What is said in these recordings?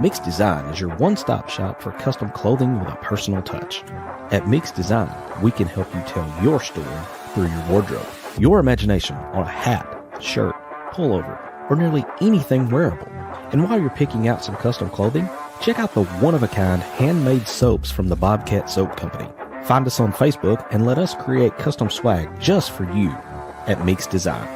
Mix Design is your one-stop shop for custom clothing with a personal touch. At Mix Design, we can help you tell your story through your wardrobe. Your imagination on a hat, shirt, pullover, or nearly anything wearable. And while you're picking out some custom clothing, check out the one-of-a-kind handmade soaps from the Bobcat Soap Company. Find us on Facebook and let us create custom swag just for you at Mix Design.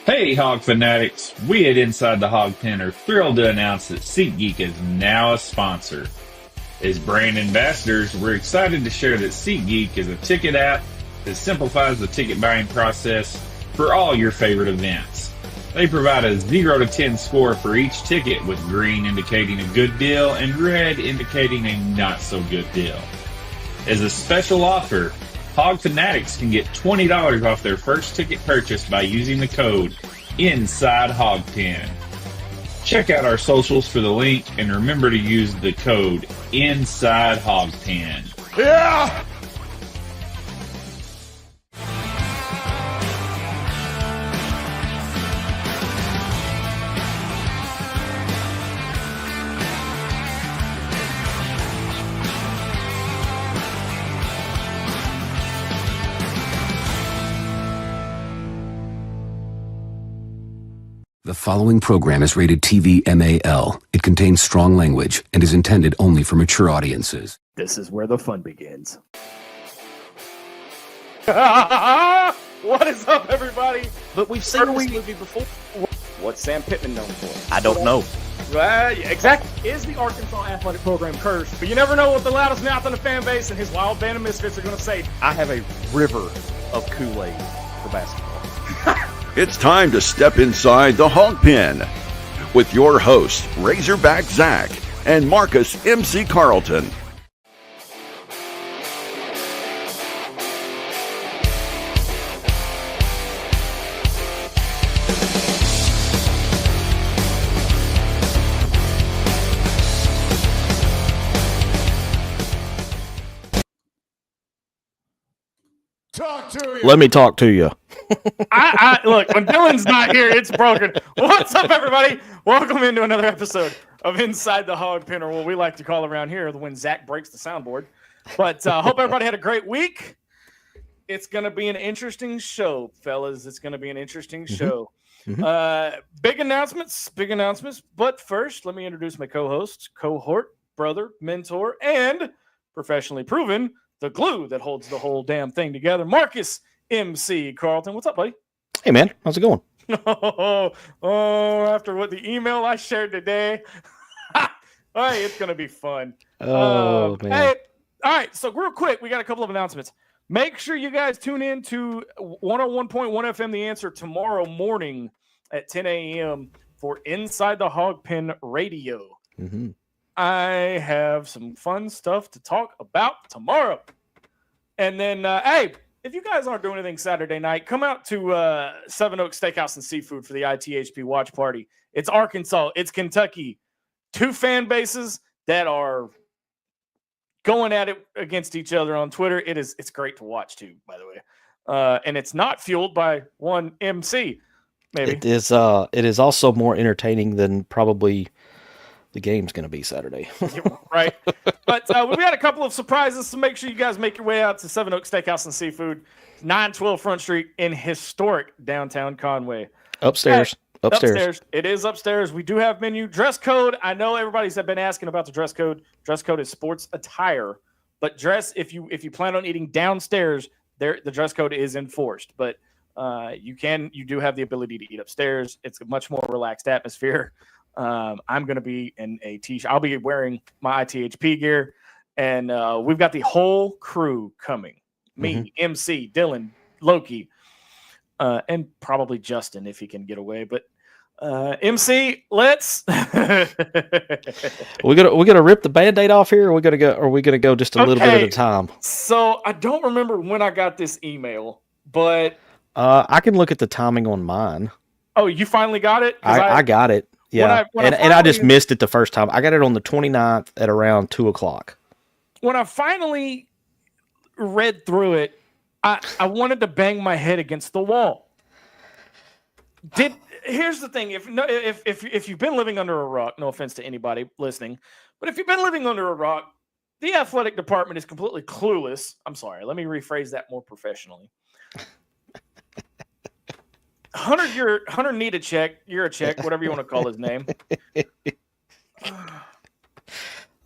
Hey Hog fanatics, we at Inside The Hawg Pen are thrilled to announce that SeatGeek is now a sponsor. As brand ambassadors, we're excited to share that SeatGeek is a ticket app that simplifies the ticket buying process for all your favorite events. They provide a 0 to 10 score for each ticket, with green indicating a good deal and red indicating a not so good deal. As a special offer, Hog fanatics can get $20 off their first ticket purchase by using the code Inside Hawg Pen. Check out our socials for the link and remember to use the code Inside Hawg Pen. Yeah! The following program is rated TV MAL. It contains strong language and is intended only for mature audiences. This is where the fun begins. What is up, everybody? But we've seen this movie before. What's Sam Pittman known for? I don't know. Exactly. Is the Arkansas athletic program cursed? But you never know what the loudest mouth in the fan base and his wild band of misfits are going to say. I have a river of Kool-Aid for basketball. It's time to step inside the Hawg Pen with your hosts, Razorback Zach and Marcus MC Carlton. Talk to you. Let me talk to you. I look, when Dylan's not here, it's broken. What's up, everybody? Welcome into another episode of Inside the Hawg Pen, or what we like to call around here when Zach breaks the soundboard. But hope everybody had a great week. It's going to be an interesting show, fellas. It's going to be an interesting show. Big announcements. But first, let me introduce my co-host, cohort, brother, mentor, and professionally proven the glue that holds the whole damn thing together, Marcus MC Carlton. What's up, buddy? Hey, man. How's it going? After what the email I shared today. Hey, it's going to be fun. Oh, man. Hey, all right, so real quick, we got a couple of announcements. Make sure you guys tune in to 101.1 FM The Answer tomorrow morning at 10 a.m. for Inside the Hawg Pen Radio. I have some fun stuff to talk about tomorrow. And then, hey, if you guys aren't doing anything Saturday night, come out to Seven Oaks Steakhouse and Seafood for the ITHP watch party. It's Arkansas. It's Kentucky. Two fan bases that are going at it against each other on Twitter. It's great to watch, too, by the way. And it's not fueled by one MC, maybe. It is also more entertaining than probably the game's going to be Saturday. Right. But we had a couple of surprises, so make sure you guys make your way out to Seven Oaks Steakhouse and Seafood, 912 Front Street in historic downtown Conway. Upstairs. It is upstairs. We do have menu. Dress code. I know everybody's been asking about the dress code. Dress code is sports attire, but dress if you plan on eating downstairs, the dress code is enforced. But you do have the ability to eat upstairs. It's a much more relaxed atmosphere. I'm going to be in a t-shirt. I'll be wearing my ITHP gear, and we've got the whole crew coming. Me, MC, Dylan, Loki. and probably Justin if he can get away. But MC, let's. we gonna rip the Band-Aid off here, or we gonna go just a little bit at a time? So I don't remember when I got this email, but I can look at the timing on mine. Oh, you finally got it? I got it. Yeah, and I just missed it the first time. I got it on the 29th at around 2:00. When I finally read through it, I wanted to bang my head against the wall. Here's the thing: if you've been living under a rock, no offense to anybody listening, but if you've been living under a rock, the athletic department is completely clueless. I'm sorry. Let me rephrase that more professionally. Hunter need a check. You're a check, whatever you want to call his name.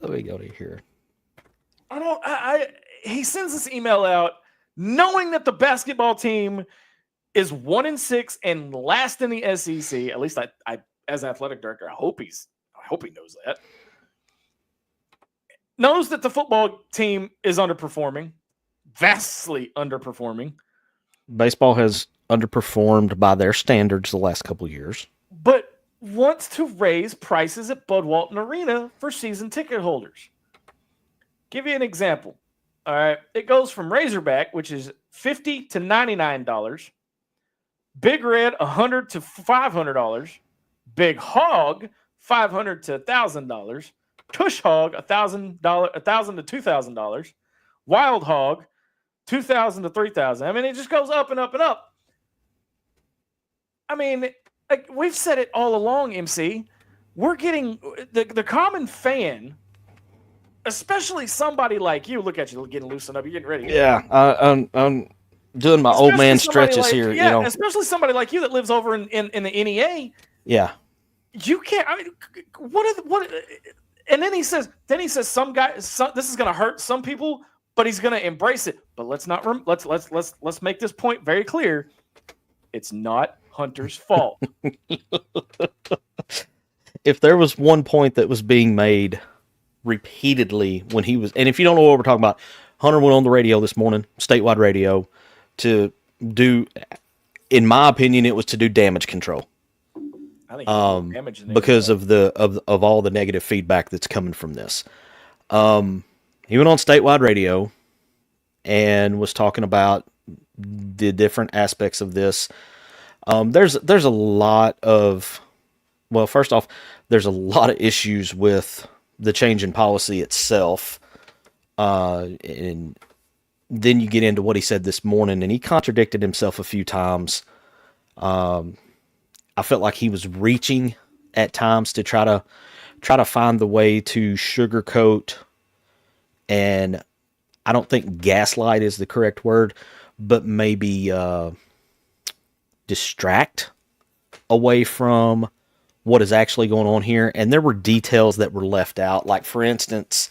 Let me go to here. He sends this email out knowing that the basketball team is 1-6 and last in the SEC. At least I as athletic director, I hope he knows that. Knows that the football team is underperforming, vastly underperforming. Baseball has underperformed by their standards the last couple of years. But wants to raise prices at Bud Walton Arena for season ticket holders. Give you an example. All right. It goes from Razorback, which is $50 to $99. Big Red, $100 to $500. Big Hog, $500 to $1,000. Tush Hog, $1,000 to $2,000. Wild Hog, $2,000 to $3,000. I mean, it just goes up and up and up. I mean, like we've said it all along, MC. We're getting the common fan, especially somebody like you. Look at you getting loosened up. You're getting ready. Yeah, I'm doing my old man stretches here. Yeah, you know, especially somebody like you that lives over in the NEA. Yeah, you can't. I mean, what? And then he says, some this is going to hurt some people, but he's going to embrace it. But let's make this point very clear. It's not Hunter's fault. If there was one point that was being made repeatedly when he was, and if you don't know what we're talking about, Hunter went on the radio this morning, statewide radio, to do, in my opinion, it was to do damage control. I think because of all the negative feedback that's coming from this. He went on statewide radio and was talking about the different aspects of this. There's a lot of, well, first off, there's a lot of issues with the change in policy itself. And then you get into what he said this morning, and he contradicted himself a few times. I felt like he was reaching at times to try to find the way to sugarcoat, and I don't think gaslight is the correct word, but maybe distract away from what is actually going on here. And there were details that were left out. Like, for instance,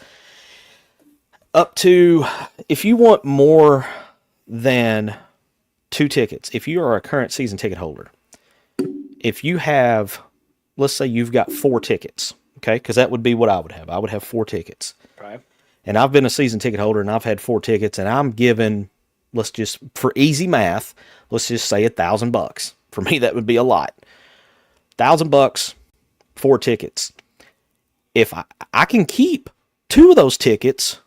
up to, if you want more than 2 tickets, if you are a current season ticket holder, if you have, let's say you've got 4 tickets, okay? Because that would be what I would have. I would have 4 tickets. Right. And I've been a season ticket holder, and I've had 4 tickets, and I'm given, let's just, for easy math, let's just say $1,000. For me, that would be a lot. $1,000, 4 tickets. If I can keep 2 of those tickets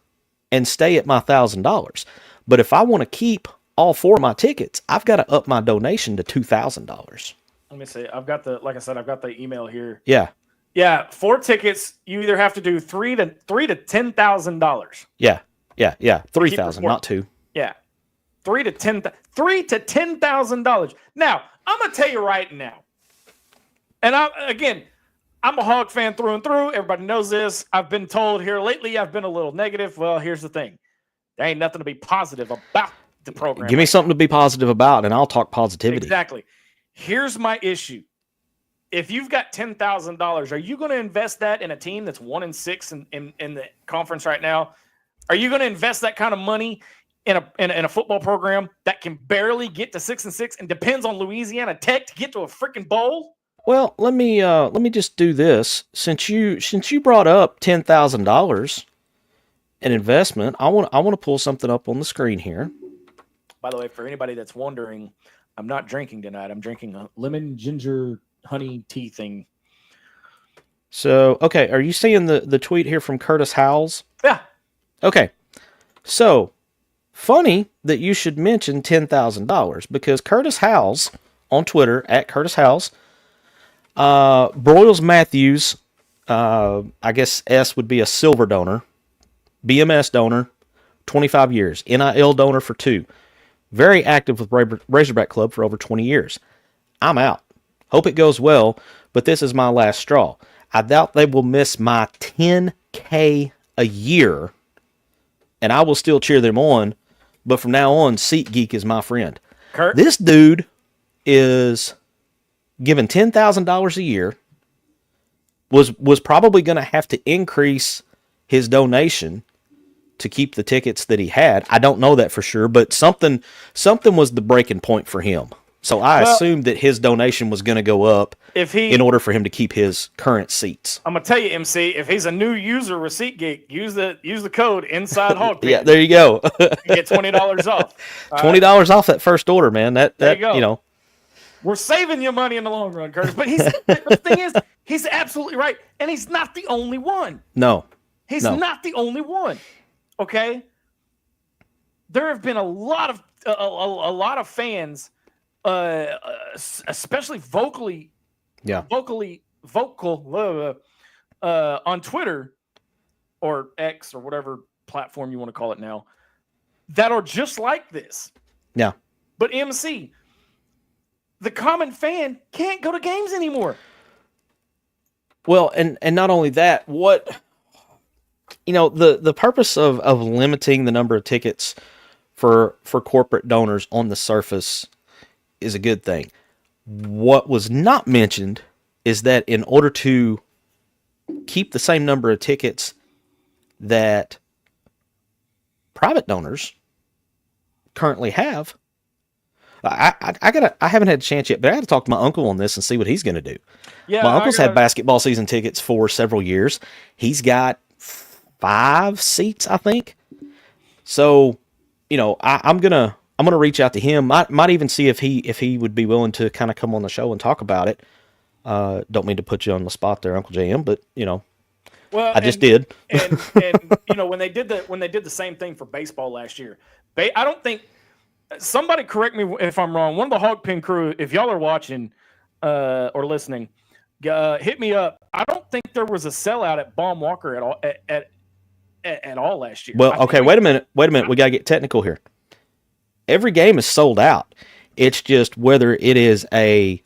and stay at my $1,000, but if I want to keep all 4 of my tickets, I've got to up my donation to $2,000. Let me see. I've got the email here. Yeah. Yeah, 4 tickets. You either have to do $3,000 to $10,000. Yeah. 3,000, not 2. Yeah, $3,000 to $10,000. Now, I'm gonna tell you right now, and I'm a Hog fan through and through. Everybody knows this. I've been told here lately I've been a little negative. Well, here's the thing: there ain't nothing to be positive about the program. Give me something to be positive about, and I'll talk positivity. Exactly. Here's my issue. If you've got $10,000, are you going to invest that in a team that's 1-6 in the conference right now? Are you going to invest that kind of money in a football program that can barely get to 6-6 and depends on Louisiana Tech to get to a freaking bowl? Well, let me just do this. Since you brought up $10,000 in investment, I want to pull something up on the screen here. By the way, for anybody that's wondering, I'm not drinking tonight. I'm drinking a lemon ginger honey tea thing. So, okay, are you seeing the tweet here from Curtis Howells? Yeah. Okay, so funny that you should mention $10,000 because Curtis Howells on Twitter at Curtis Howells, Broyles Matthews, I guess S would be a silver donor, BMS donor, 25 years, NIL donor for 2, very active with Razorback Club for over 20 years. I'm out. Hope it goes well, but this is my last straw. I doubt they will miss my $10K a year, and I will still cheer them on, but from now on, SeatGeek is my friend. Kurt? This dude is given $10,000 a year, was probably going to have to increase his donation to keep the tickets that he had. I don't know that for sure, but something was the breaking point for him. So I assumed that his donation was going to go up in order for him to keep his current seats. I'm gonna tell you, MC, if he's a new user with SeatGeek, use the code Inside Hawg Pen. Yeah, there you go. You get $20 off. $20 off that first order, man. That There you go. you know. We're saving you money in the long run, Curtis. But the thing is, he's absolutely right, and he's not the only one. No, He's No. not the only one. Okay, there have been a lot of fans, especially vocal on Twitter or X or whatever platform you want to call it now, that are just like this. Yeah. But MC, the common fan can't go to games anymore. Well, and not only that, the purpose of limiting the number of tickets for corporate donors on the surface is a good thing. What was not mentioned is that in order to keep the same number of tickets that private donors currently have, I haven't had a chance yet, but I got to talk to my uncle on this and see what he's going to do. Yeah, my uncle's had basketball season tickets for several years. He's got 5 seats, I think. So, I'm gonna reach out to him. Might even see if he would be willing to kind of come on the show and talk about it. Don't mean to put you on the spot there, Uncle JM, but well, I just did. and when they did the same thing for baseball last year, I don't think, somebody correct me if I'm wrong. One of the Hawg Pen crew, if y'all are watching or listening, hit me up. I don't think there was a sellout at Baum Walker at all last year. Well, okay, wait a minute. We got to get technical here. Every game is sold out. It's just whether it is and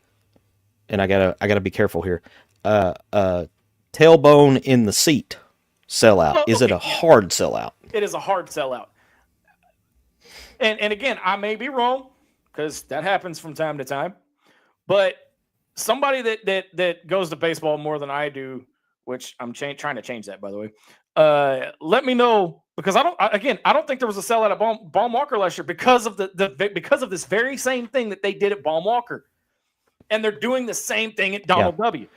I gotta be careful here. Tailbone in the seat sellout. Well, is it a hard sellout? It is a hard sellout. And again, I may be wrong because that happens from time to time. But somebody that goes to baseball more than I do, which I'm trying to change that, by the way. Let me know, because I don't think there was a sellout at Baum Walker last year because of because of this very same thing that they did at Baum Walker, and they're doing the same thing at Donald W.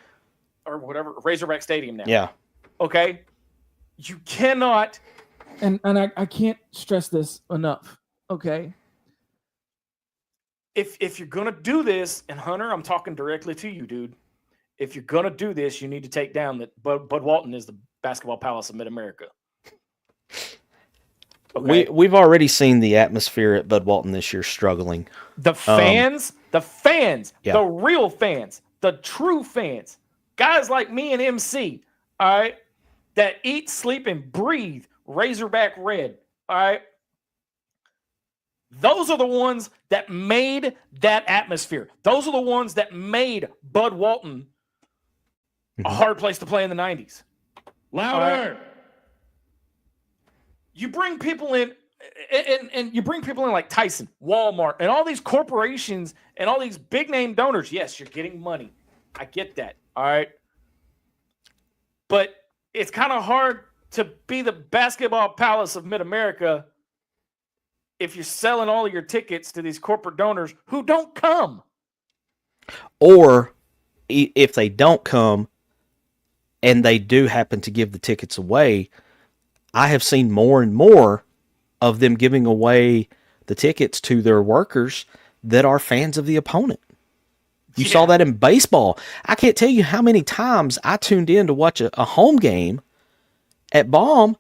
or whatever, Razorback Stadium now. Yeah. Okay. You cannot, and I can't stress this enough. Okay. If you're gonna do this, and Hunter, I'm talking directly to you, dude. If you're gonna do this, you need to take down that Bud Walton is the basketball palace of Mid-America. Okay. We've already seen the atmosphere at Bud Walton this year struggling. The fans, yeah. the real fans, the true fans, guys like me and MC, all right, that eat, sleep, and breathe Razorback Red, all right. Those are the ones that made that atmosphere. Those are the ones that made Bud Walton a hard place to play in the 90s. Louder. You bring people in, and you bring people in like Tyson, Walmart, and all these corporations and all these big name donors. Yes, you're getting money. I get that. All right. But it's kind of hard to be the basketball palace of Mid-America if you're selling all of your tickets to these corporate donors who don't come. Or if they don't come and they do happen to give the tickets away, I have seen more and more of them giving away the tickets to their workers that are fans of the opponent. You Yeah. saw that in baseball. I can't tell you how many times I tuned in to watch a home game at Baum,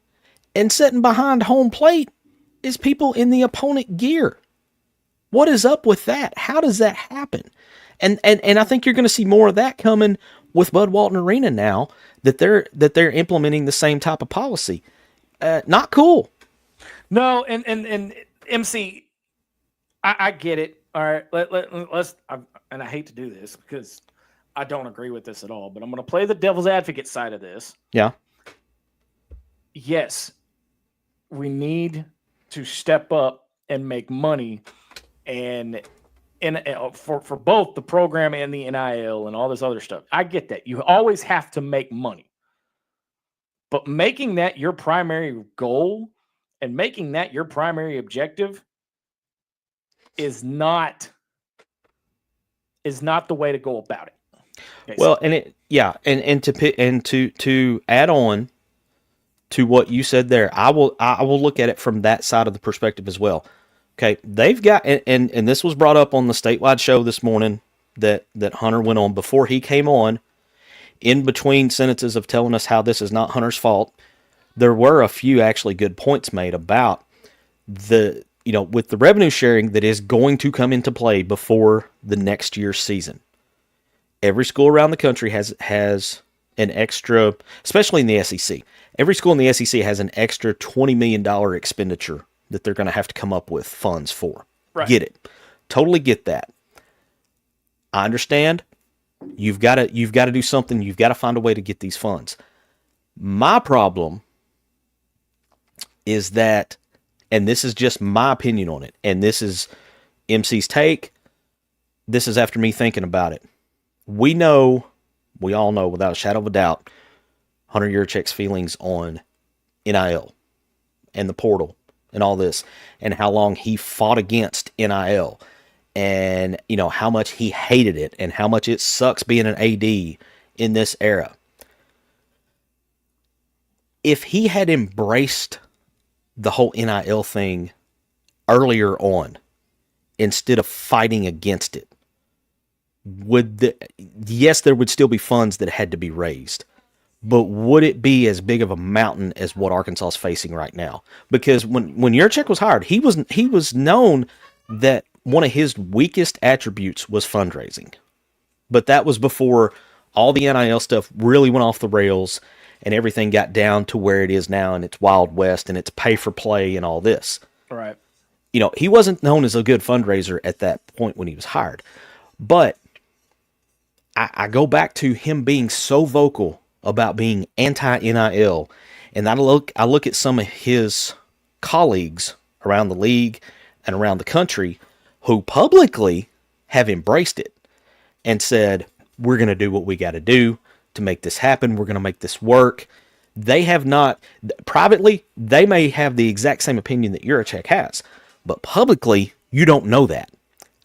and sitting behind home plate is people in the opponent gear. What is up with that? How does that happen? And I think you're going to see more of that coming with Bud Walton Arena now that they're implementing the same type of policy. Not cool. No, and MC, I get it. All right, let's. And I hate to do this because I don't agree with this at all, but I'm going to play the devil's advocate side of this. Yeah. Yes, we need to step up and make money, and for both the program and the NIL and all this other stuff. I get that. You always have to make money, but making that your primary goal and making that your primary objective is not the way to go about it. Basically. Well, and to add on to what you said there, I will look at it from that side of the perspective as well. Okay, they've got and this was brought up on the statewide show this morning that Hunter went on before he came on. In between sentences of telling us how this is not Hunter's fault, there were a few actually good points made about with the revenue sharing that is going to come into play before the next year's season. Every school around the country has an extra, especially in the SEC. Every school in the SEC has an extra $20 million expenditure that they're going to have to come up with funds for. Right. Get it. Totally get that. I understand. You've got to do something. You've got to find a way to get these funds. My problem is that, and this is just my opinion on it, and this is MC's take. This is after me thinking about it. We all know without a shadow of a doubt, Hunter Yurachek's feelings on NIL and the portal and all this, and how long he fought against NIL, and how much he hated it, and how much it sucks being an AD in this era. If he had embraced the whole NIL thing earlier on, instead of fighting against it, yes, there would still be funds that had to be raised, but would it be as big of a mountain as what Arkansas is facing right now? Because when Yurachek was hired, he was known that one of his weakest attributes was fundraising, but that was before all the NIL stuff really went off the rails and everything got down to where it is now, and it's Wild West and it's pay for play and all this. Right. He wasn't known as a good fundraiser at that point when he was hired, but I go back to him being so vocal about being anti-NIL, and I look at some of his colleagues around the league and around the country who publicly have embraced it and said, we're going to do what we got to do to make this happen. We're going to make this work. They have not, privately, they may have the exact same opinion that Yurachek has, but publicly, you don't know that.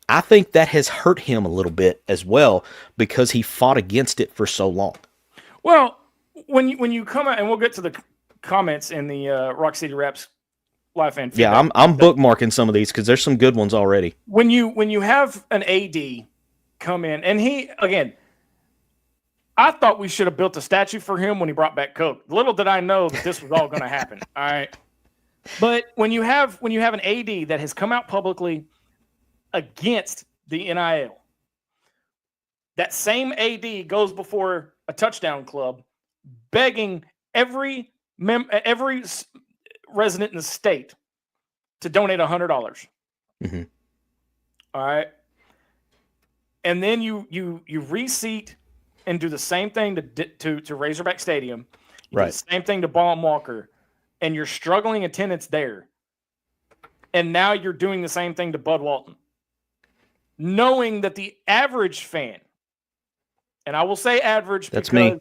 I think that has hurt him a little bit as well because he fought against it for so long. Well, when you come out, and we'll get to the comments in the Rock City Raps live fan feedback. Yeah, I'm bookmarking some of these because there's some good ones already. When you have an AD come in, and he, again, I thought we should have built a statue for him when he brought back Coke. Little did I know that this was all going to happen. All right, but when you have an AD that has come out publicly against the NIL, that same AD goes before a touchdown club, begging every resident in the state to donate $100. Mm-hmm. All right, and then you reseat and do the same thing to Razorback Stadium, you do the same thing to Baum Walker, and you're struggling attendance there, and now you're doing the same thing to Bud Walton, knowing that the average fan, and I will say average that's because me.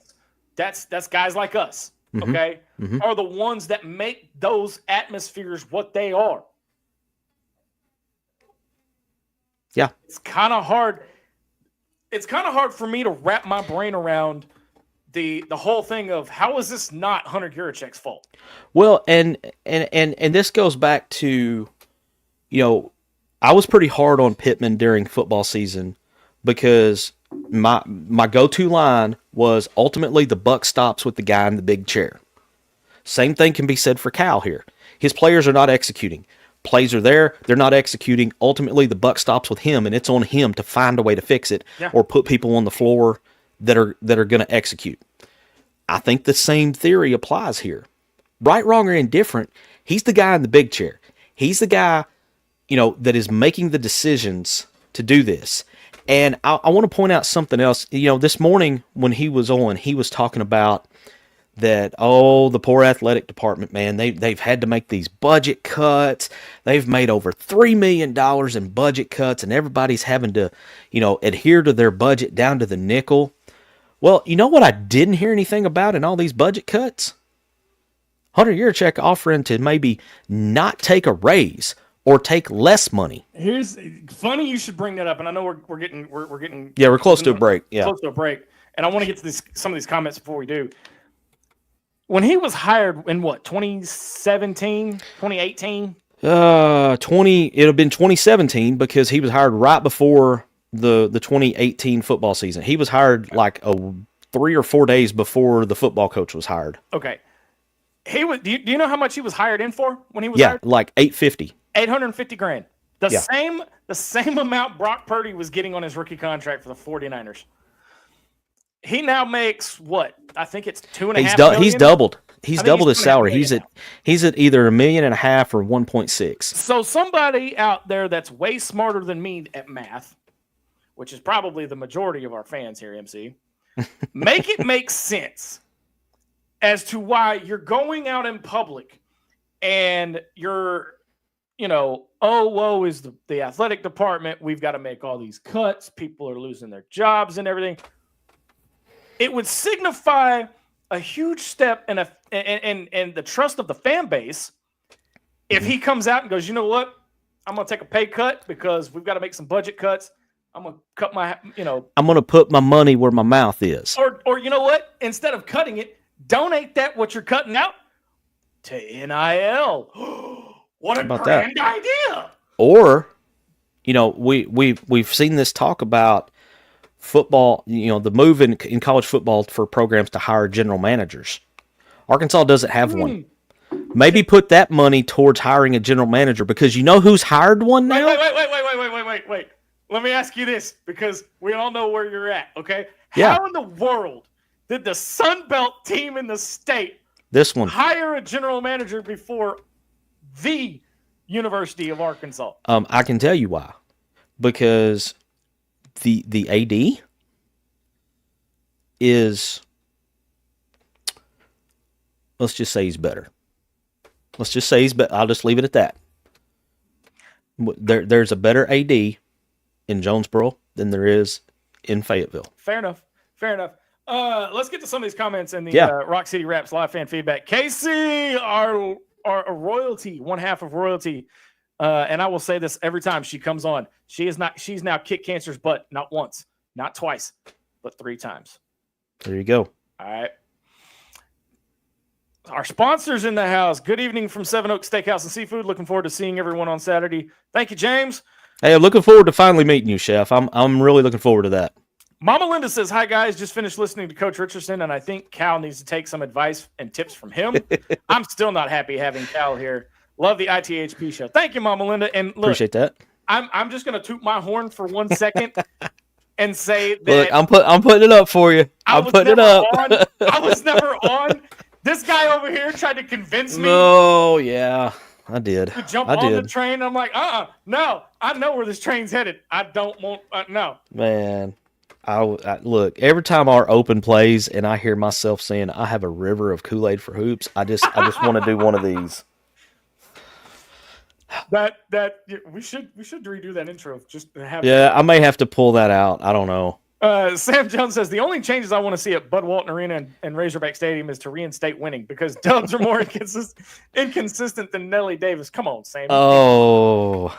That's guys like us, Mm-hmm. okay, Mm-hmm. are the ones that make those atmospheres what they are. Yeah. It's kind of hard. It's kind of hard for me to wrap my brain around the whole thing of how is this not Hunter Yurachek's fault? Well, and this goes back to, I was pretty hard on Pittman during football season because my go-to line was ultimately the buck stops with the guy in the big chair. Same thing can be said for Cal here. His players are not executing. Plays are there, they're not executing. Ultimately, the buck stops with him, and it's on him to find a way to fix it or put people on the floor that are going to execute. I think the same theory applies here. Right, wrong, or indifferent, he's the guy in the big chair. He's the guy, that is making the decisions to do this. And I want to point out something else. This morning when he was on, he was talking about that, the poor athletic department, man, they've had to make these budget cuts. They've made over $3 million in budget cuts, and everybody's having to, adhere to their budget down to the nickel. Well, you know what I didn't hear anything about in all these budget cuts? Hunter Yurachek offering to maybe not take a raise or take less money. Here's funny you should bring that up, and I know we're getting we're close to a break. Yeah, close to a break, and I want to get to some of these comments before we do. When he was hired in 2017, 2018? It'd have been 2017 because he was hired right before the 2018 football season. He was hired like 3 or 4 days before the football coach was hired. Okay. He was. Do you know how much he was hired in for when he was hired? Yeah, like $850. $850,000. The same amount Brock Purdy was getting on his rookie contract for the 49ers. He now makes what? I think it's $2.5 million. He's doubled. He's doubled his salary. He's at either $1.5 million or 1.6. So somebody out there that's way smarter than me at math, which is probably the majority of our fans here, MC, make it make sense as to why you're going out in public and you're, woe is the athletic department. We've got to make all these cuts. People are losing their jobs and everything. It would signify a huge step and the trust of the fan base if he comes out and goes, you know what? I'm going to take a pay cut because we've got to make some budget cuts. I'm going to cut my, I'm going to put my money where my mouth is. Or you know what? Instead of cutting it, donate what you're cutting out to NIL. What a grand idea. Or, we've seen this talk about football, the move in college football for programs to hire general managers. Arkansas doesn't have one. Maybe put that money towards hiring a general manager because you know who's hired one now? Wait. Let me ask you this because we all know where you're at, okay? Yeah. How in the world did the Sun Belt team in the state hire a general manager before the University of Arkansas? I can tell you why. Because the AD is, let's just say he's better. Let's just say he's better. I'll just leave it at that. There's a better AD in Jonesboro than there is in Fayetteville. Fair enough. Let's get to some of these comments in the Rock City Raps live fan feedback. Casey, our royalty, one half of royalty. And I will say this every time she comes on. She's now kicked cancer's butt, not once, not twice, but 3 times. There you go. All right. Our sponsors in the house. Good evening from Seven Oaks Steakhouse and Seafood. Looking forward to seeing everyone on Saturday. Thank you, James. Hey, I'm looking forward to finally meeting you, Chef. I'm really looking forward to that. Mama Linda says, hi, guys. Just finished listening to Coach Richardson, and I think Cal needs to take some advice and tips from him. I'm still not happy having Cal here. Love the ITHP show. Thank you, Mama Linda. And look, appreciate that. I'm just going to toot my horn for 1 second and say that. Look, I'm putting it up for you. I'm putting it up. I was never on. This guy over here tried to convince me. Oh, yeah, I did. To jump on the train. I'm like, no. I know where this train's headed. I don't want, no. Man, I look, every time our open plays and I hear myself saying I have a river of Kool-Aid for hoops, I just want to do one of these. We should redo that intro. Just to have. Yeah, I may have to pull that out. I don't know. Sam Jones says the only changes I want to see at Bud Walton Arena and Razorback Stadium is to reinstate winning because Dubs are more inconsistent than Nelly Davis. Come on, Sam. Oh,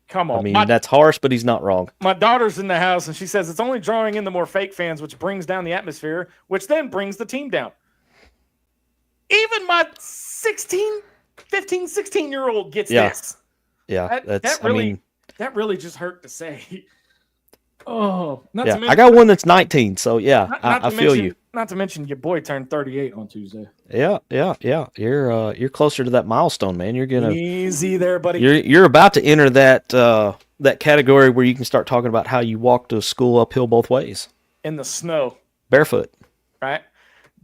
come on. I mean, that's harsh, but he's not wrong. My daughter's in the house and she says it's only drawing in the more fake fans, which brings down the atmosphere, which then brings the team down. Even my 15, 16-year-old gets this. Yeah, that really. That really just hurt to say. Oh, Not to Yeah, mention, I got one that's 19, so yeah, not I to feel mention- you. Not to mention your boy turned 38 on Tuesday. Yeah. You're closer to that milestone, man. You're gonna Easy there, buddy. you're about to enter that that category where you can start talking about how you walk to school uphill both ways, In the snow, barefoot. right?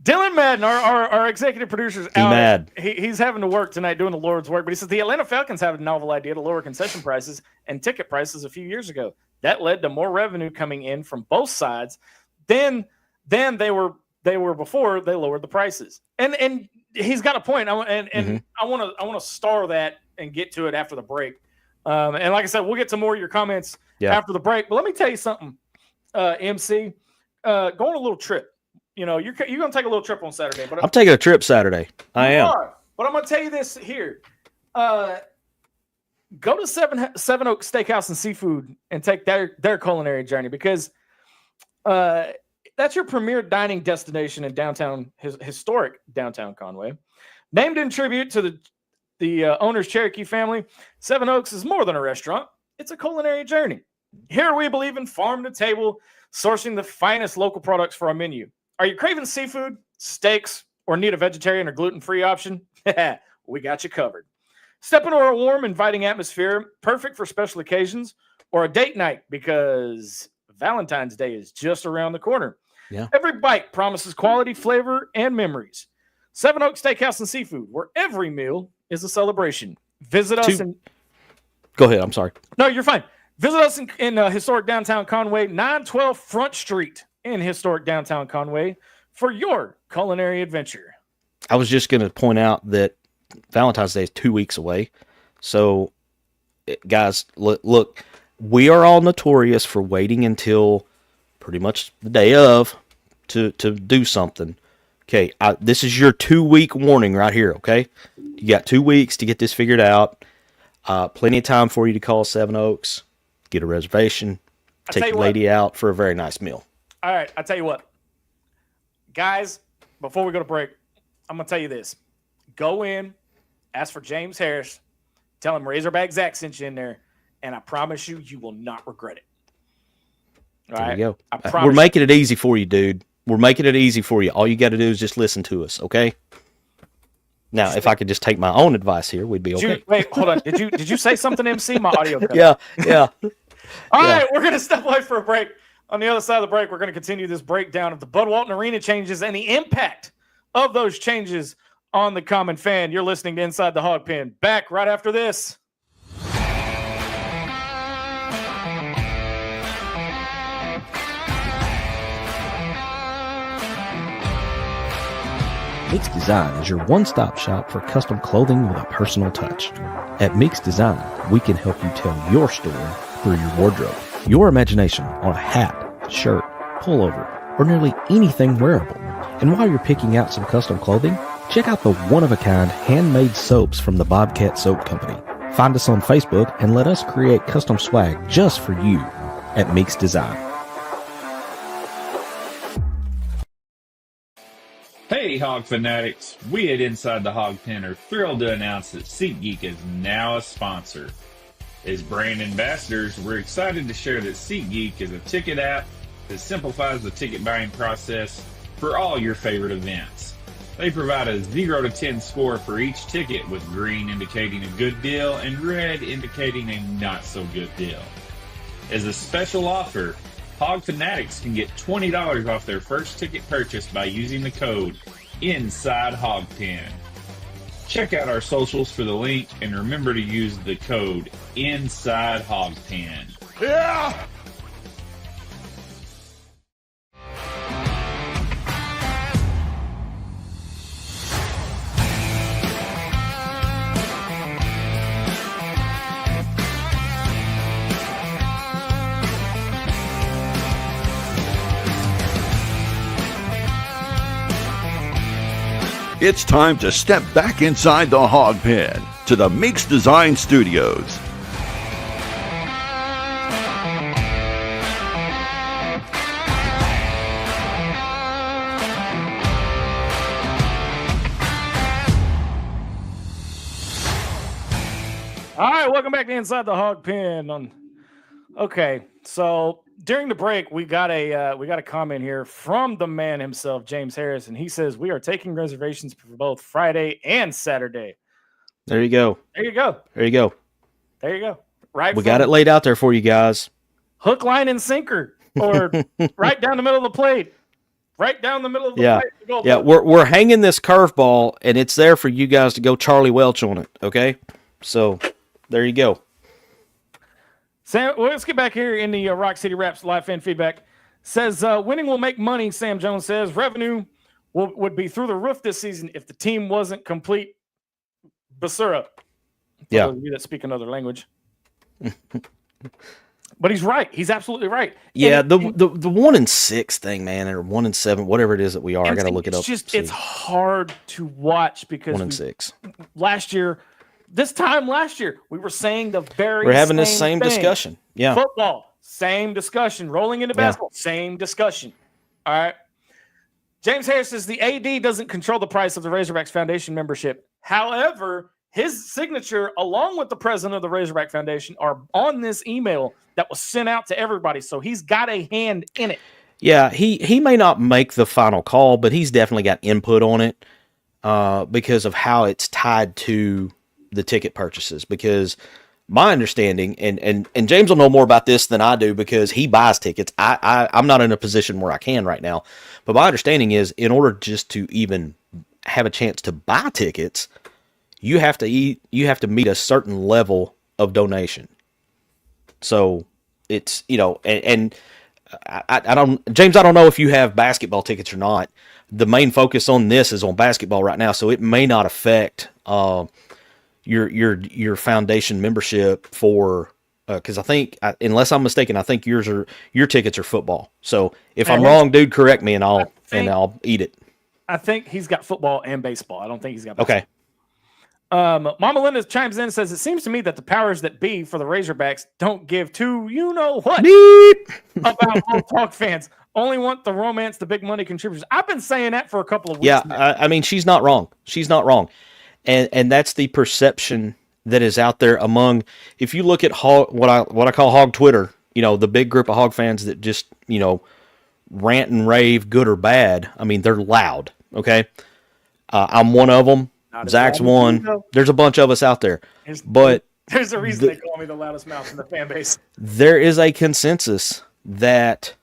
Dylan Madden, our executive producer's out. D-Mad. He's having to work tonight doing the Lord's work, but he says the Atlanta Falcons had a novel idea to lower concession prices and ticket prices a few years ago. That led to more revenue coming in from both sides than they were before they lowered the prices. And he's got a point. I want to star that and get to it after the break. And like I said, we'll get to more of your comments after the break. But let me tell you something, MC. Going on a little trip. You know, you're going to take a little trip on Saturday. But I'm taking a trip Saturday. I am. But I'm going to tell you this here. Go to Seven Oaks Steakhouse and Seafood and take their culinary journey, because that's your premier dining destination in downtown, historic downtown Conway. Named in tribute to the owner's Cherokee family, Seven Oaks is more than a restaurant. It's a culinary journey. Here we believe in farm to table, sourcing the finest local products for our menu. Are you craving seafood, steaks, or need a vegetarian or gluten-free option? We got you covered. Step into our warm, inviting atmosphere, perfect for special occasions or a date night, because Valentine's Day is just around the corner. Yeah. Every bite promises quality, flavor, and memories. Seven Oaks Steakhouse and Seafood, where every meal is a celebration. Visit us Go ahead. I'm sorry. No, you're fine. Visit us in historic downtown Conway, 912 Front Street in historic downtown Conway for your culinary adventure. I was just going to point out that Valentine's Day is 2 weeks away. So, guys, look, we are all notorious for waiting until pretty much the day of to do something. Okay, this is your 2 week warning right here, okay? You got 2 weeks to get this figured out. Plenty of time for you to call Seven Oaks, get a reservation, take your lady out for a very nice meal. All right, I tell you what. Guys, before we go to break, I'm going to tell you this. Go in, ask for James Harris, tell him Razorback Zach sent you in there, and I promise you, you will not regret it. All There right? you I go. promise We're making it easy for you, dude. We're making it easy for you. All you got to do is just listen to us, okay? Now, if I could just take my own advice here, we'd be okay. Wait, hold on. Did you say something, MC? My audio cut. Yeah. All right, we're going to step away for a break. On the other side of the break, we're going to continue this breakdown of the Bud Walton Arena changes and the impact of those changes on the common fan. You're listening to Inside the Hawg Pen. Back right after this. Mix Design is your one-stop shop for custom clothing with a personal touch. At Mix Design, we can help you tell your story through your wardrobe. Your imagination on a hat, shirt, pullover, or nearly anything wearable. And while you're picking out some custom clothing, check out the one-of-a-kind handmade soaps from the Bobcat Soap Company. Find us on Facebook and let us create custom swag just for you at Mix Design. Hey, Hog fanatics! We at Inside the Hawg Pen are thrilled to announce that SeatGeek is now a sponsor. As brand ambassadors, we're excited to share that SeatGeek is a ticket app that simplifies the ticket buying process for all your favorite events. They provide a 0 to 10 score for each ticket, with green indicating a good deal and red indicating a not so good deal. As a special offer, Hog fanatics can get $20 off their first ticket purchase by using the code Inside Hawg Pen. Check out our socials for the link, and remember to use the code Inside Hawg Pen. Yeah! It's time to step back inside the Hog Pen to the Mix Design Studios. All right, welcome back to Inside the Hawg Pen on Okay, so during the break, we got a comment here from the man himself, James Harris, and he says we are taking reservations for both Friday and Saturday. There you go. There you go. There you go. There you go. Right. We got it laid out there for you guys. Hook, line, and sinker, or right down the middle of the plate. Right down the middle of the plate. Yeah, we're hanging this curveball, and it's there for you guys to go Charlie Welch on it. Okay, so there you go. Sam, well, let's get back here in the Rock City Raps live fan feedback. Says winning will make money. Sam Jones says revenue would be through the roof this season if the team wasn't complete. Basura. Yeah, those of you that speak another language. But he's right. He's absolutely right. Yeah, the 1-6 thing, man, or 1-7, whatever it is that we are. I got to look it up. It's hard to watch because 1-6 last year. This time last year, we were saying we're having the same thing. discussion. Yeah. Football, same discussion. Rolling into basketball, same discussion. All right. James Harris says the AD doesn't control the price of the Razorbacks Foundation membership. However, his signature, along with the president of the Razorback Foundation, are on this email that was sent out to everybody. So he's got a hand in it. Yeah, he may not make the final call, but he's definitely got input on it because of how it's tied to the ticket purchases. Because my understanding, and James will know more about this than I do because he buys tickets. I'm not in a position where I can right now. But my understanding is in order just to even have a chance to buy tickets, you have to meet a certain level of donation. So it's, and I don't, James, I don't know if you have basketball tickets or not. The main focus on this is on basketball right now, so it may not affect your foundation membership for because I think, unless I'm mistaken, I think your tickets are football. So if I'm wrong, dude, correct me and I'll eat it. I think he's got football and baseball. I don't think he's got basketball. Okay. Mama Linda chimes in and says, it seems to me that the powers that be for the Razorbacks don't give two what about both Hawk fans. Only want the romance, the big money contributors. I've been saying that for a couple of weeks now. I mean, she's not wrong. She's not wrong. And that's the perception that is out there among, if you look at what I call Hog Twitter, the big group of Hog fans that just, rant and rave, good or bad. I mean, they're loud. Okay. I'm one of them. Zach's one. There's a bunch of us out there. There's a reason they call me the loudest mouth in the fan base. There is a consensus that,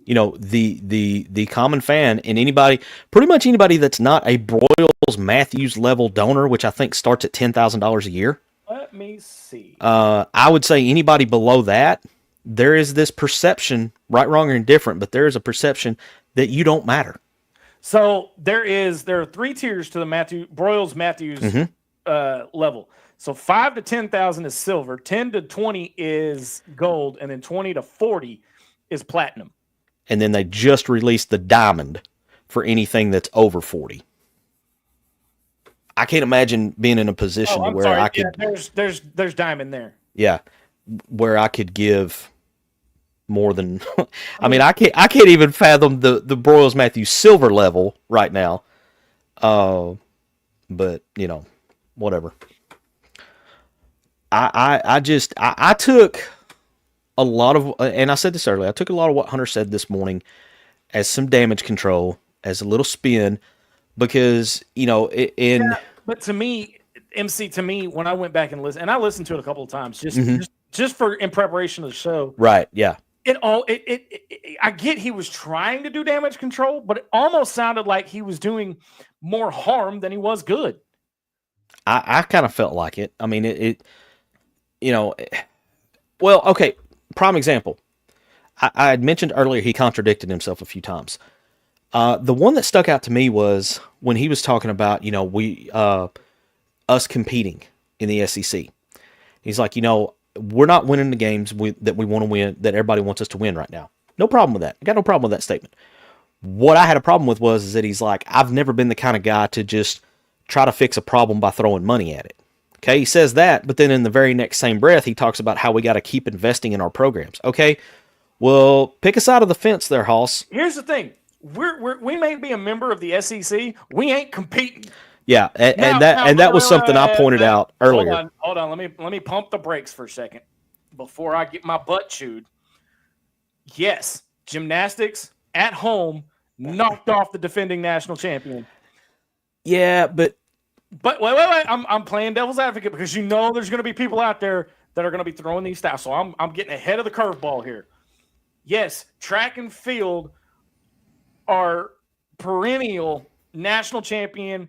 the common fan and pretty much anybody that's not a Broyles Matthews level donor, which I think starts at $10,000 a year. Let me see. I would say anybody below that, there is this perception, right, wrong, or indifferent, but there is a perception that you don't matter. So there are 3 tiers to the Broyles Matthews level. So 5 to 10,000 is silver, 10 to 20 is gold, and then 20 to 40 is platinum. And then they just released the diamond for anything that's over 40. I can't imagine being in a position where I could. Yeah, there's diamond there. Yeah, where I could give more than. I mean, I can't even fathom the Broyles Matthews silver level right now. But whatever. I took a lot of, and I said this earlier, I took a lot of what Hunter said this morning as some damage control, as a little spin, because, but to me, MC, when I went back and listened, and I listened to it a couple of times, just for in preparation of the show. Right, yeah. I get he was trying to do damage control, but it almost sounded like he was doing more harm than he was good. I kind of felt like it. I mean, well, okay, prime example. I had mentioned earlier he contradicted himself a few times. The one that stuck out to me was when he was talking about, us competing in the SEC. He's like, we're not winning the games that we want to win, that everybody wants us to win right now. No problem with that. I got no problem with that statement. What I had a problem with is that he's like, I've never been the kind of guy to just try to fix a problem by throwing money at it. Okay, he says that, but then in the very next same breath, he talks about how we got to keep investing in our programs. Okay, well, pick a side of the fence there, Hoss. Here's the thing. We may be a member of the SEC. We ain't competing. Yeah, that was something I pointed out earlier. Hold on. Let me pump the brakes for a second. before I get my butt chewed. Yes, gymnastics at home knocked off the defending national champion. Yeah, but wait. I'm playing devil's advocate because there's going to be people out there that are going to be throwing these styles. So I'm getting ahead of the curveball here. Yes, track and field are perennial national champion.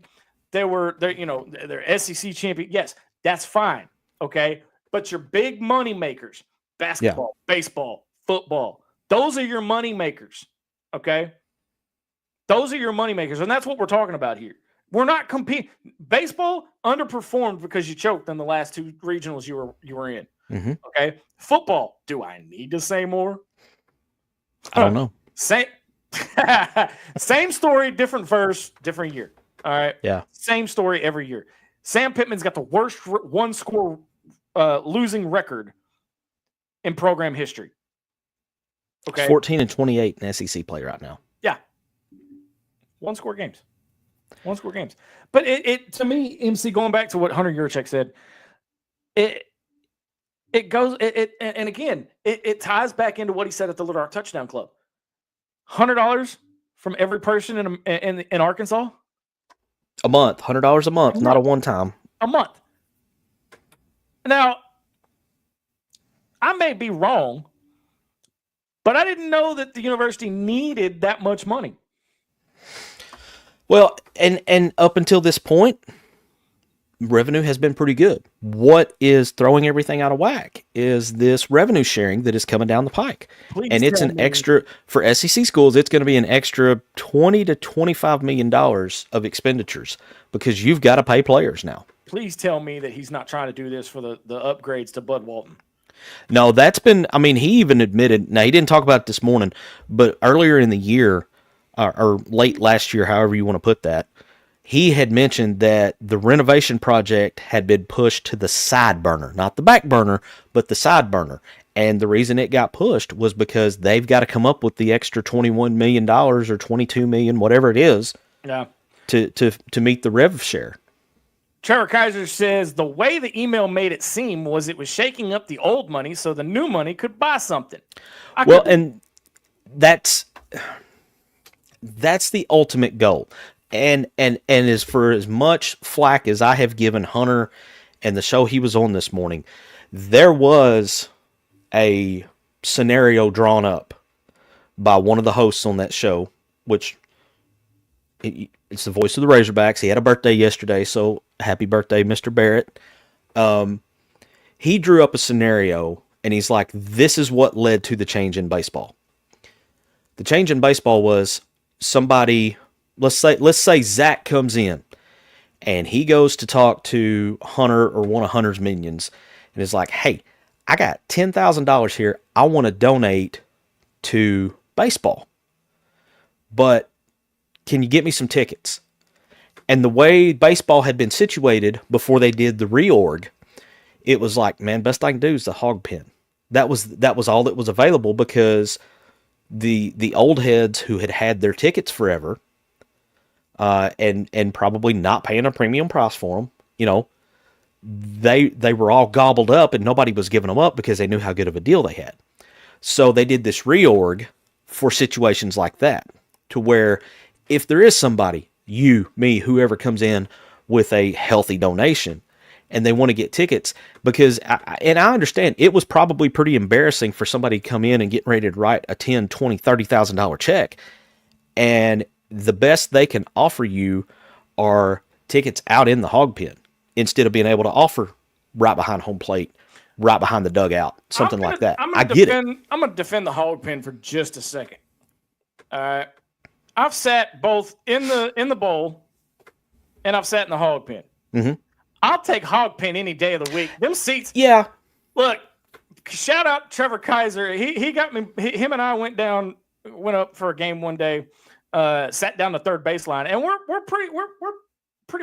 They're SEC champion. Yes, that's fine. Okay, but your big money makers, basketball, baseball, football, those are your money makers. Okay, those are your money makers, and that's what we're talking about here. We're not competing. Baseball underperformed because you choked in the last 2 regionals you were in. Mm-hmm. Okay, football. Do I need to say more? I don't know. Same story, different verse, different year. All right. Yeah. Same story every year. Sam Pittman's got the worst one-score losing record in program history. Okay. 14-28 in SEC play right now. Yeah. One-score games. But it to me, MC, going back to what Hunter Yurchek said, it ties back into what he said at the Little Rock Touchdown Club. $100 from every person in Arkansas a month. $100 a month, not a one time. A month. Now, I may be wrong, but I didn't know that the university needed that much money. Well, and up until this point, revenue has been pretty good. What is throwing everything out of whack is this revenue sharing that is coming down the pike. And it's an extra, for SEC schools, it's going to be an extra $20 to $25 million of expenditures because you've got to pay players now. Please tell me that he's not trying to do this for the upgrades to Bud Walton. No, that's been, I mean, he even admitted, now he didn't talk about it this morning, but earlier in the year, or late last year, however you want to put that, he had mentioned that the renovation project had been pushed to the side burner, not the back burner, but the side burner. And the reason it got pushed was because they've got to come up with the extra $21 million or $22 million, whatever it is, to meet the rev share. Trevor Kaiser says the way the email made it seem was it was shaking up the old money so the new money could buy something. And that's the ultimate goal. And as for as much flack as I have given Hunter and the show he was on this morning, there was a scenario drawn up by one of the hosts on that show, which it's the voice of the Razorbacks. He had a birthday yesterday, so happy birthday, Mr. Barrett. He drew up a scenario, and he's like, this is what led to the change in baseball. The change in baseball was somebody... Let's say Zach comes in and he goes to talk to Hunter or one of Hunter's minions and is like, hey, I got $10,000 here. I want to donate to baseball, but can you get me some tickets? And the way baseball had been situated before they did the reorg, it was like, man, best I can do is the Hawg Pen. That was all that was available because the old heads who had their tickets forever, and probably not paying a premium price for them, they were all gobbled up and nobody was giving them up because they knew how good of a deal they had. So they did this reorg for situations like that, to where if there is somebody, you, me, whoever comes in with a healthy donation and they want to get tickets, because I understand it was probably pretty embarrassing for somebody to come in and get ready to write a $10,000, $20,000, $30,000 check, and the best they can offer you are tickets out in the Hawg Pen instead of being able to offer right behind home plate, right behind the dugout, something like that. I get it. I'm going to defend the Hawg Pen for just a second. I've sat both in the bowl and I've sat in the Hawg Pen. Mm-hmm. I'll take Hawg Pen any day of the week. Them seats. Yeah. Look, shout out Trevor Kaiser. He got me. Him and I went up for a game one day. Sat down the third baseline, and we're pretty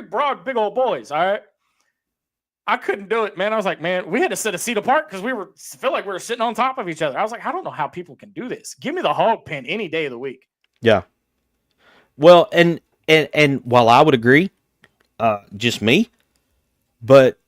broad, big old boys. All right, I couldn't do it, man. I was like, man, we had to sit a seat apart because feel like we were sitting on top of each other. I was like, I don't know how people can do this. Give me the Hawg Pen any day of the week. Yeah. Well, and while I would agree, just me, but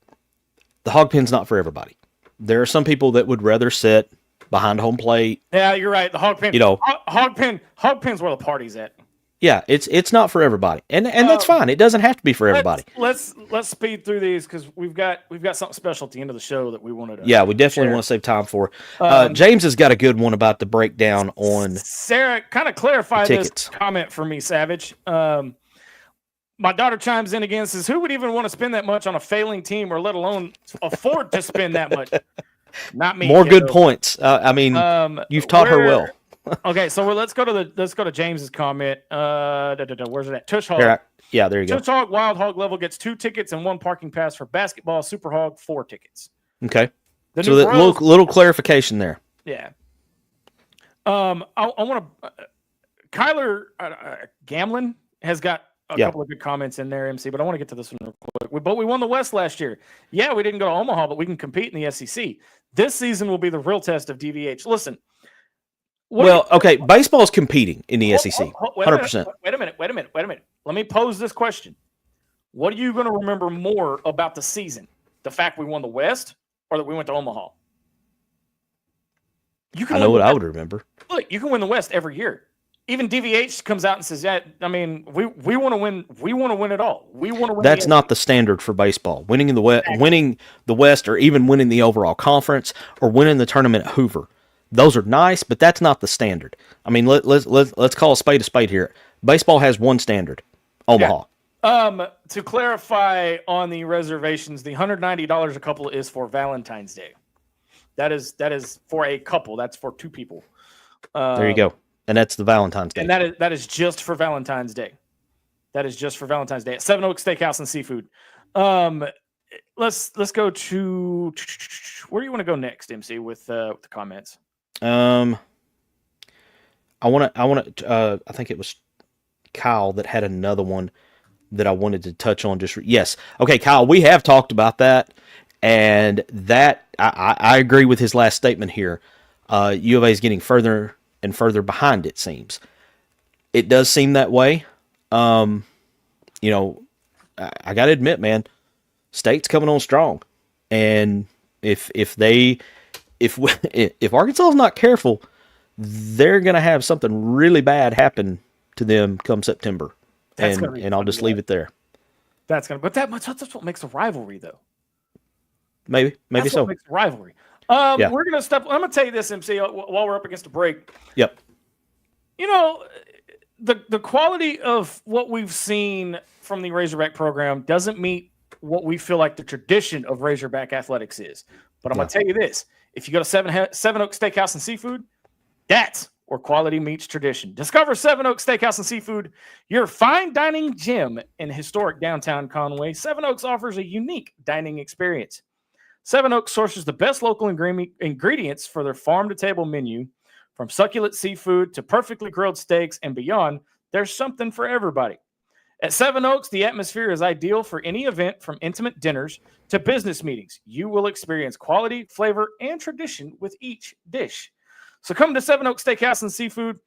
the Hawg Pen's not for everybody. there are some people that would rather sit behind home plate. Yeah, you're right. The hog pen. Hog pen's where the party's at. Yeah, it's not for everybody, and that's fine. It doesn't have to be for everybody. Let's speed through these because we've got something special at the end of the show that we wanted to. Yeah, we definitely want to save time for. James has got a good one about the breakdown on. Sarah, kind of clarify this comment for me, Savage. My daughter chimes in again and says, "Who would even want to spend that much on a failing team, or let alone afford to spend that much?" Not me. More good points. I mean, you've taught her well. Okay, so let's go to James's comment. Where's it at? Tush Hog. Yeah, there you go. Tush Hog Wild Hog level gets 2 tickets and 1 parking pass for basketball. Super Hog 4 tickets. Okay. So little clarification there. Yeah. I want to. Kyler Gamlin has got a couple of good comments in there, MC, but I want to get to this one real quick. But we won the West last year. Yeah, we didn't go to Omaha, but we can compete in the SEC. This season will be the real test of DVH. Listen. Baseball's competing in the SEC, 100%. Wait a minute. Let me pose this question. What are you going to remember more about the season? The fact we won the West or that we went to Omaha? I know what I would remember. Look, you can win the West every year. Even DVH comes out and says, "Yeah, I mean, we want to win. We want to win it all. We want to win." That's not the standard for baseball. Winning the West, or even winning the overall conference, or winning the tournament at Hoover. Those are nice, but that's not the standard. I mean, let's call a spade here. Baseball has one standard: Omaha. Yeah. To clarify on the reservations, the $190 a couple is for Valentine's Day. That is for a couple. That's for 2 people. There you go. And that's the Valentine's Day. And that is just for Valentine's Day. That is just for Valentine's Day at Seven Oaks Steakhouse and Seafood. Let's go to where do you want to go next, MC, with the comments? I think it was Kyle that had another one that I wanted to touch on. Yes. Okay, Kyle, we have talked about that, and that I agree with his last statement here. U of A is getting further and further behind, it seems. It does seem that way. I got to admit, man, State's coming on strong, and if Arkansas is not careful, they're going to have something really bad happen to them come September. And I'll just leave it there. That's what makes a rivalry, though. Maybe that's so. What makes a rivalry. We're going to step. I'm going to tell you this, MC, while we're up against a break. Yep. The quality of what we've seen from the Razorback program doesn't meet what we feel like the tradition of Razorback athletics is. But I'm going to tell you this. If you go to Seven Oaks Steakhouse and Seafood, that's where quality meets tradition. Discover Seven Oaks Steakhouse and Seafood, your fine dining gym in historic downtown Conway. Seven Oaks offers a unique dining experience. Seven Oaks sources the best local ingredients for their farm-to-table menu. From succulent seafood to perfectly grilled steaks and beyond, there's something for everybody. At Seven Oaks, the atmosphere is ideal for any event from intimate dinners to business meetings. You will experience quality, flavor, and tradition with each dish. So come to Seven Oaks Steakhouse and Seafood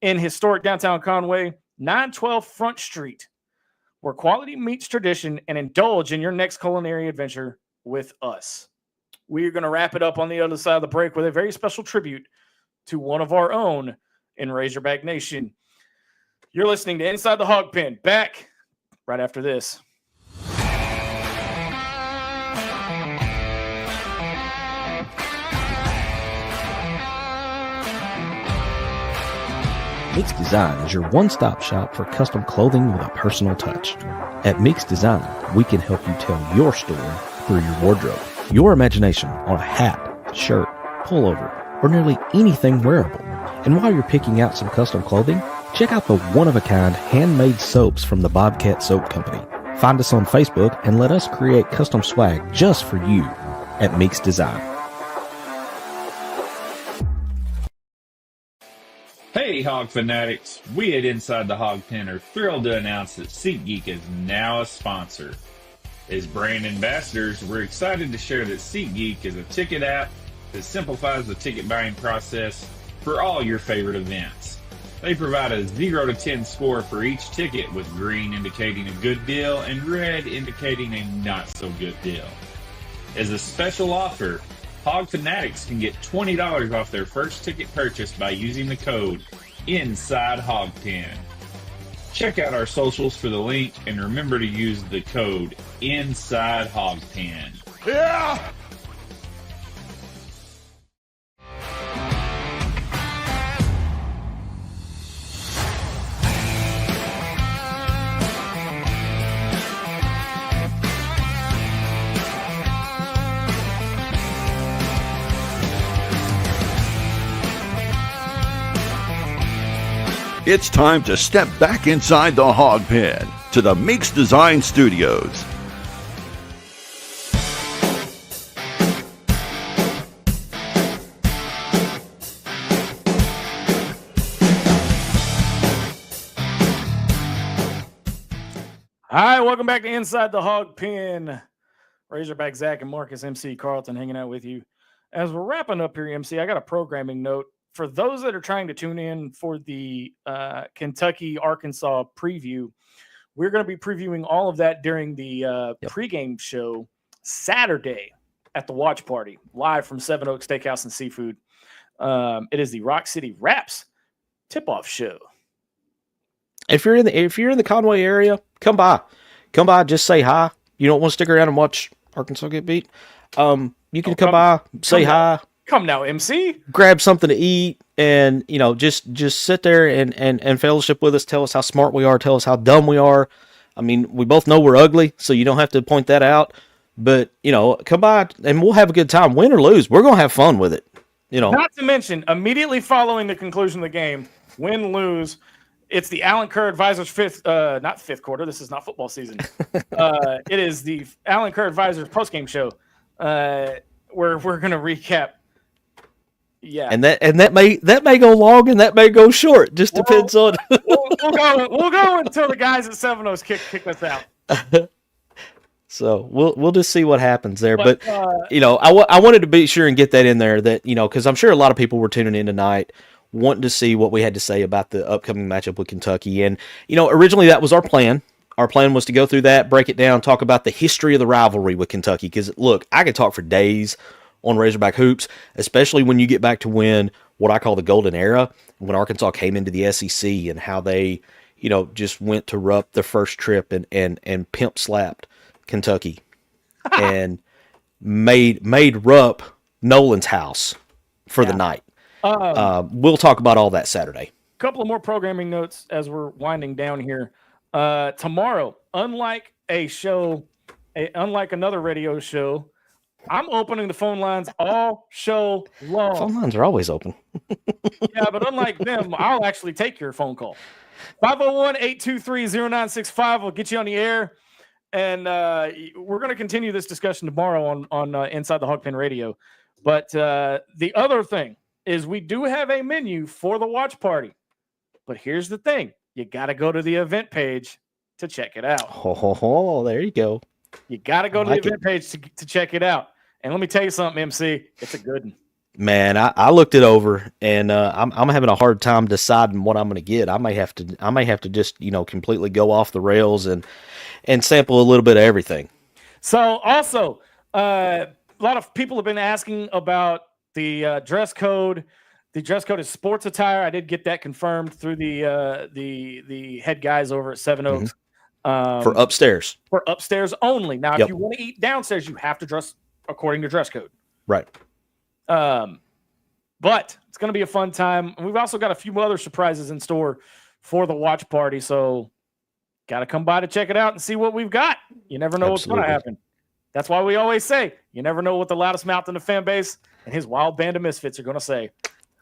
in historic downtown Conway, 912 Front Street, where quality meets tradition, and indulge in your next culinary adventure with us. We are going to wrap it up on the other side of the break with a very special tribute to one of our own in Razorback Nation. You're listening to Inside the Hawg Pen. Back right after this. Meeks Design is your one-stop shop for custom clothing with a personal touch. At Meeks Design, we can help you tell your story through your wardrobe. Your imagination on a hat, shirt, pullover, or nearly anything wearable. And while you're picking out some custom clothing, check out the one-of-a-kind handmade soaps from the Bobcat Soap Company. Find us on Facebook and let us create custom swag just for you at Meeks Design. Hey, Hog fanatics. We at Inside the Hawg Pen are thrilled to announce that SeatGeek is now a sponsor. As brand ambassadors, we're excited to share that SeatGeek is a ticket app that simplifies the ticket buying process for all your favorite events. They provide a 0 to 10 score for each ticket, with green indicating a good deal and red indicating a not so good deal. As a special offer, Hog Fanatics can get $20 off their first ticket purchase by using the code Inside Hawg Pen. Check out our socials for the link and remember to use the code Inside Hawg Pen. Yeah! It's time to step back inside the hog pen to the Meeks Design Studios. All right, welcome back to Inside the Hawg Pen. Razorback Zach and Marcus MC Carlton hanging out with you. As we're wrapping up here, MC, I got a programming note. For those that are trying to tune in for the Kentucky-Arkansas preview, we're going to be previewing all of that during the pregame show Saturday at the Watch Party, live from Seven Oaks Steakhouse and Seafood. It is the Rock City Raps tip-off show. If you're in the Conway area, come by, just say hi. You don't want to stick around and watch Arkansas get beat. You can come by, say hi. Come now, MC. Grab something to eat, and just sit there and fellowship with us. Tell us how smart we are. Tell us how dumb we are. I mean, we both know we're ugly, so you don't have to point that out. But come by and we'll have a good time. Win or lose, we're gonna have fun with it. Not to mention, immediately following the conclusion of the game, win, lose, it's the Allen Kerr Advisors not fifth quarter. This is not football season. It is the Allen Kerr Advisors postgame show, where we're gonna recap. Yeah, and that may go long and that may go short. Just depends on. we'll go until the guys at Seven Oaks kick us out. So we'll just see what happens there. But I wanted to be sure and get that in there that because I'm sure a lot of people were tuning in tonight wanting to see what we had to say about the upcoming matchup with Kentucky. And originally that was our plan. Our plan was to go through that, break it down, talk about the history of the rivalry with Kentucky. Because look, I could talk for days on Razorback hoops, especially when you get back to when what I call the golden era, when Arkansas came into the SEC and how they, just went to Rupp the first trip and pimp slapped Kentucky and made Rupp Nolan's house for the night. We'll talk about all that Saturday. A couple of more programming notes as we're winding down here. Tomorrow, unlike another radio show, I'm opening the phone lines all show long. Phone lines are always open. Yeah, but unlike them, I'll actually take your phone call. 501-823-0965 will get you on the air. And we're going to continue this discussion tomorrow on Inside the Hawg Pen Radio. But the other thing is we do have a menu for the watch party. But here's the thing. You got to go to the event page to check it out. Oh, there you go. You got to go to the event page to check it out. And let me tell you something, MC. It's a good one. Man, I looked it over, and I'm having a hard time deciding what I'm going to get. I may have to just completely go off the rails and sample a little bit of everything. So also, a lot of people have been asking about the dress code. The dress code is sports attire. I did get that confirmed through the head guys over at Seven Oaks. For upstairs. For upstairs only. Now, if you want to eat downstairs, you have to dress according to dress code. Right. But it's going to be a fun time. We've also got a few other surprises in store for the watch party. So got to come by to check it out and see what we've got. You never know what's going to happen. That's why we always say, you never know what the loudest mouth in the fan base and his wild band of misfits are going to say.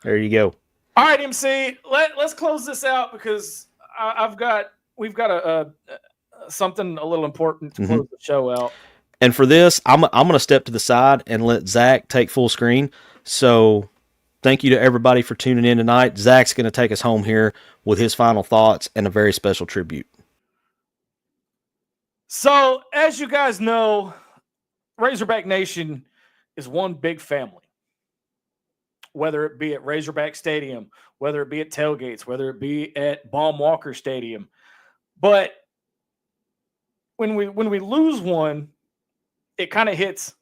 There you go. All right, MC, let's close this out because we've got something a little important to close the show out. And for this, I'm going to step to the side and let Zach take full screen. So thank you to everybody for tuning in tonight. Zach's going to take us home here with his final thoughts and a very special tribute. So, as you guys know, Razorback Nation is one big family. Whether it be at Razorback Stadium, whether it be at tailgates, whether it be at Baum Walker Stadium. But when we lose one, it kind of hits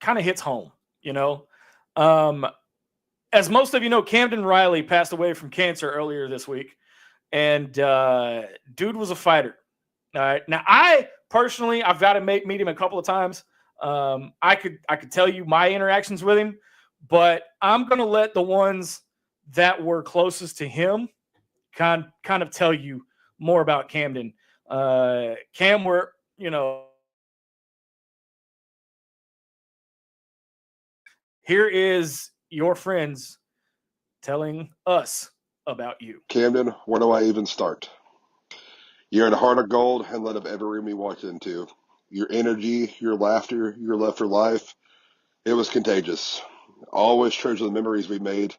home, As most of you know, Camden Riley passed away from cancer earlier this week, and dude was a fighter. All right. Now, I personally, I've got to meet him a couple of times. I could tell you my interactions with him, but I'm going to let the ones that were closest to him kind of tell you more about Camden. Cam, here is your friends telling us about you. Camden, where do I even start? You're in a heart of gold and let of every room you walked into. Your energy, your laughter, your love for life, it was contagious. Always treasure the memories we made,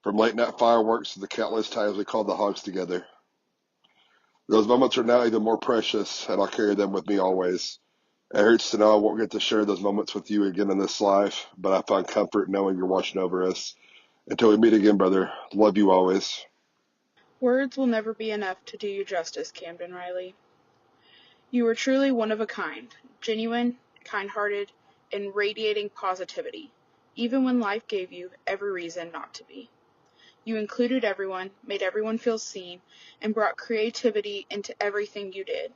from late night fireworks to the countless times we called the Hogs together. Those moments are now even more precious, and I'll carry them with me always. It hurts to know I won't get to share those moments with you again in this life, but I find comfort knowing you're watching over us. Until we meet again, brother, love you always. Words will never be enough to do you justice, Camden Riley. You were truly one of a kind, genuine, kind-hearted, and radiating positivity, even when life gave you every reason not to be. You included everyone, made everyone feel seen, and brought creativity into everything you did.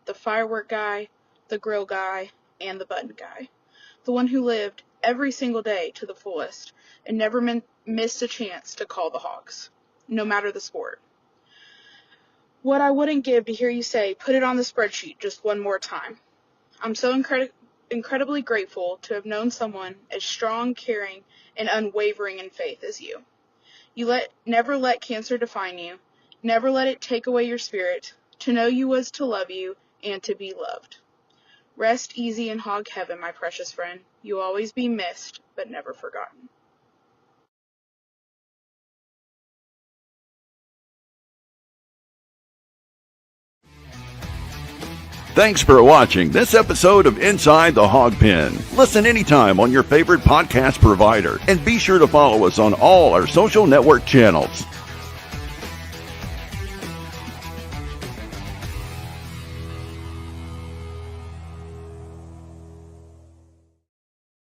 The firework guy, the grill guy, and the button guy. The one who lived every single day to the fullest and never missed a chance to call the Hogs, no matter the sport. What I wouldn't give to hear you say, put it on the spreadsheet just one more time. I'm so incredibly grateful to have known someone as strong, caring, and unwavering in faith as you. Never let cancer define you. Never let it take away your spirit. To know you was to love you and to be loved. Rest easy in hog heaven, my precious friend. You'll always be missed, but never forgotten. Thanks for watching this episode of Inside the Hawg Pen. Listen anytime on your favorite podcast provider, and be sure to follow us on all our social network channels.